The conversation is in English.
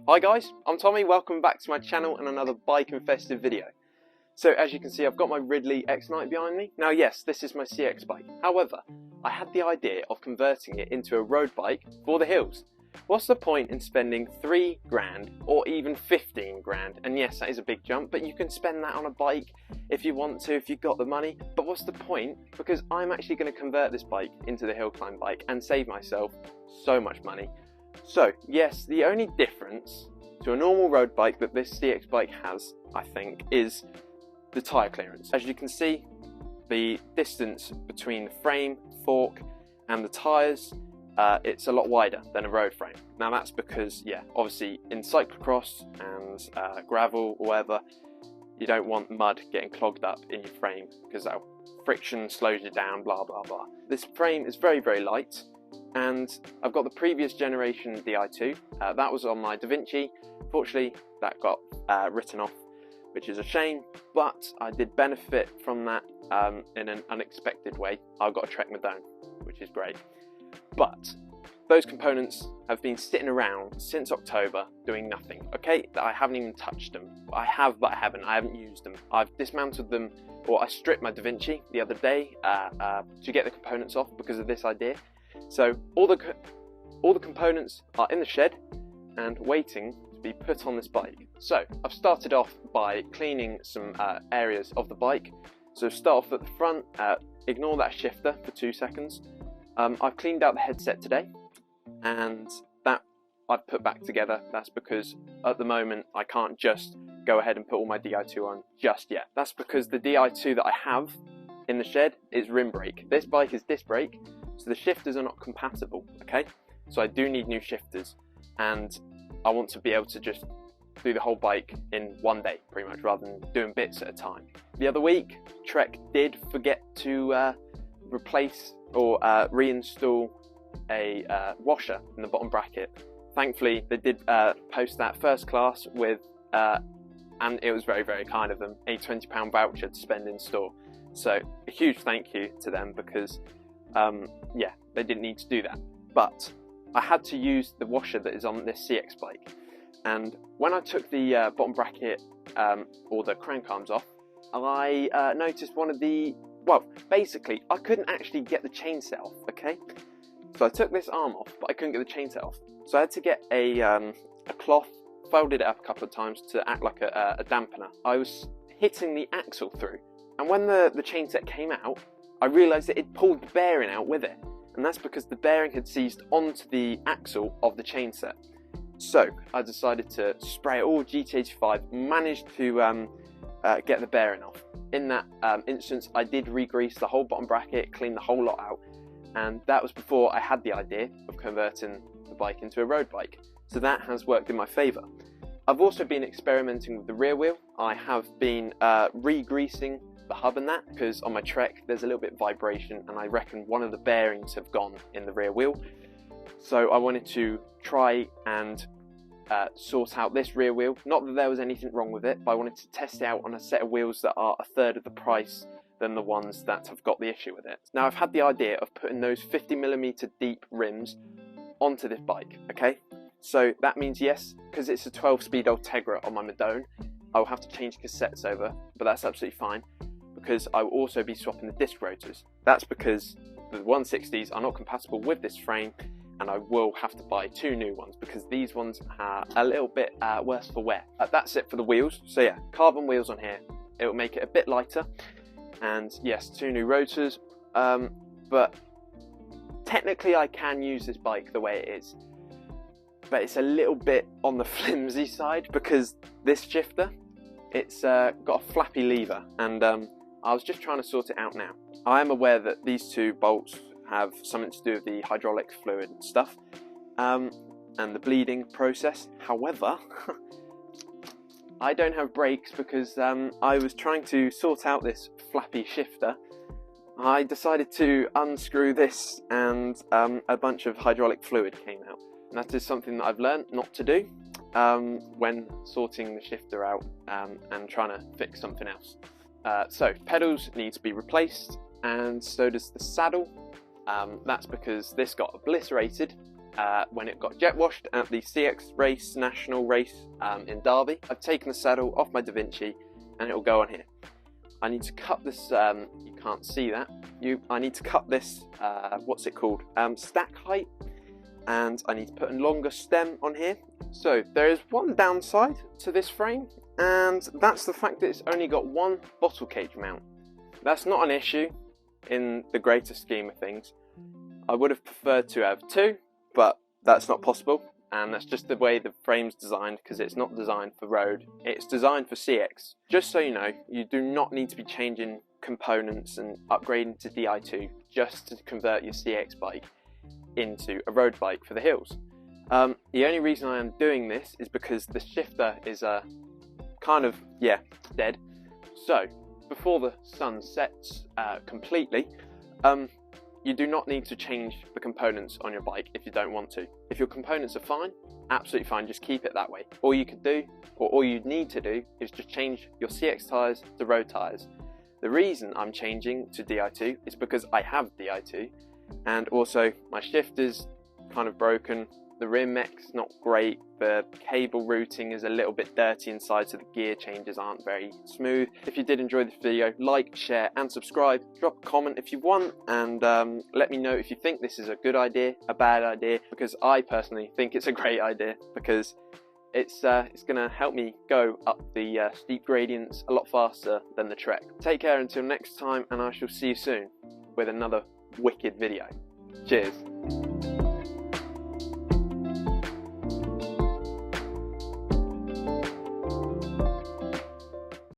Hi guys, I'm Tommy, welcome back to my channel and another bike infested video. So as you can see, I've got my Ridley X-Night behind me. Now yes, this is my CX bike. However, I had the idea of converting it into a road bike for the hills. What's the point in spending 3 grand or even 15 grand? And yes, that is a big jump, but you can spend that on a bike if you want to, if you've got the money. But what's the point? Because I'm actually going to convert this bike into the hill climb bike and save myself so much money. So yes, the only difference to a normal road bike that this CX bike has, I think, is the tyre clearance. As you can see, the distance between the frame, fork and the tyres, it's a lot wider than a road frame. Now that's because, yeah, obviously in cyclocross and gravel or whatever, you don't want mud getting clogged up in your frame because that friction slows you down, blah blah blah. This frame is very, very light. And I've got the previous generation Di2, that was on my Da Vinci. Fortunately, that got written off, which is a shame, but I did benefit from that in an unexpected way. I got a Trek Madone, which is great. But those components have been sitting around since October doing nothing, okay? I haven't even touched them. I have, but I haven't used them. I've dismantled them, or I stripped my Da Vinci the other day to get the components off because of this idea. So all the components are in the shed and waiting to be put on this bike. So I've started off by cleaning some areas of the bike. So start off at the front, ignore that shifter for 2 seconds. I've cleaned out the headset today and that I've put back together. That's because at the moment I can't just go ahead and put all my Di2 on just yet. That's because the Di2 that I have in the shed is rim brake. This bike is disc brake. So the shifters are not compatible, okay? So I do need new shifters and I want to be able to just do the whole bike in one day, pretty much, rather than doing bits at a time. The other week, Trek did forget to replace or reinstall a washer in the bottom bracket. Thankfully, they did post that first class with, and it was very, very kind of them, a £20 voucher to spend in store. So a huge thank you to them because yeah, they didn't need to do that, but I had to use the washer that is on this CX bike. And when I took the bottom bracket or the crank arms off, I noticed one of the, well, basically I couldn't actually get the chain set off, okay? So I took this arm off, but I couldn't get the chain set off. So I had to get a cloth, folded it up a couple of times to act like a dampener. I was hitting the axle through, and when the chain set came out, I realised that it pulled the bearing out with it, and that's because the bearing had seized onto the axle of the chain set. So I decided to spray it all GT85, managed to get the bearing off. In that instance, I did re-grease the whole bottom bracket, clean the whole lot out, and that was before I had the idea of converting the bike into a road bike. So that has worked in my favour. I've also been experimenting with the rear wheel. I have been re-greasing the hub and that, because on my Trek there's a little bit of vibration and I reckon one of the bearings have gone in the rear wheel. So I wanted to try and sort out this rear wheel. Not that there was anything wrong with it, but I wanted to test it out on a set of wheels that are a third of the price than the ones that have got the issue with it. Now I've had the idea of putting those 50mm deep rims onto this bike, okay? So that means, yes, because it's a 12-speed Ultegra on my Madone, I will have to change cassettes over, but that's absolutely fine, because I will also be swapping the disc rotors. That's because the 160s are not compatible with this frame, and I will have to buy 2 new ones because these ones are a little bit worse for wear. That's it for the wheels. So yeah, carbon wheels on here. It will make it a bit lighter, and yes, 2 new rotors. But technically I can use this bike the way it is, but it's a little bit on the flimsy side because this shifter, it's got a flappy lever, and I was just trying to sort it out now. I am aware that these 2 bolts have something to do with the hydraulic fluid and stuff, and the bleeding process. However, I don't have brakes because I was trying to sort out this flappy shifter. I decided to unscrew this and a bunch of hydraulic fluid came out. And that is something that I've learned not to do when sorting the shifter out and trying to fix something else. So pedals need to be replaced, and so does the saddle. That's because this got obliterated when it got jet washed at the CX race, national race in Derby. I've taken the saddle off my Da Vinci and it will go on here. I need to cut this, you can't see that, I need to cut this, what's it called, stack height, and I need to put a longer stem on here. So there is one downside to this frame, and that's the fact that it's only got one bottle cage mount. That's not an issue in the greater scheme of things. I would have preferred to have two, but that's not possible, and that's just the way the frame's designed, because it's not designed for road, it's designed for CX. Just so you know, you do not need to be changing components and upgrading to Di2 just to convert your CX bike into a road bike for the hills. The only reason I am doing this is because the shifter is kind of, dead. So before the sun sets completely, you do not need to change the components on your bike if you don't want to. If your components are fine, absolutely fine, just keep it that way. All you could do, or all you need to do, is just change your CX tyres to road tyres. The reason I'm changing to Di2 is because I have Di2, and also my shifter's kind of broken, the rear mech's not great, the cable routing is a little bit dirty inside, so the gear changes aren't very smooth. If you did enjoy this video, like, share and subscribe. Drop a comment if you want, and let me know if you think this is a good idea, a bad idea, because I personally think it's a great idea, because it's going to help me go up the steep gradients a lot faster than the Trek. Take care until next time, and I shall see you soon with another wicked video. Cheers.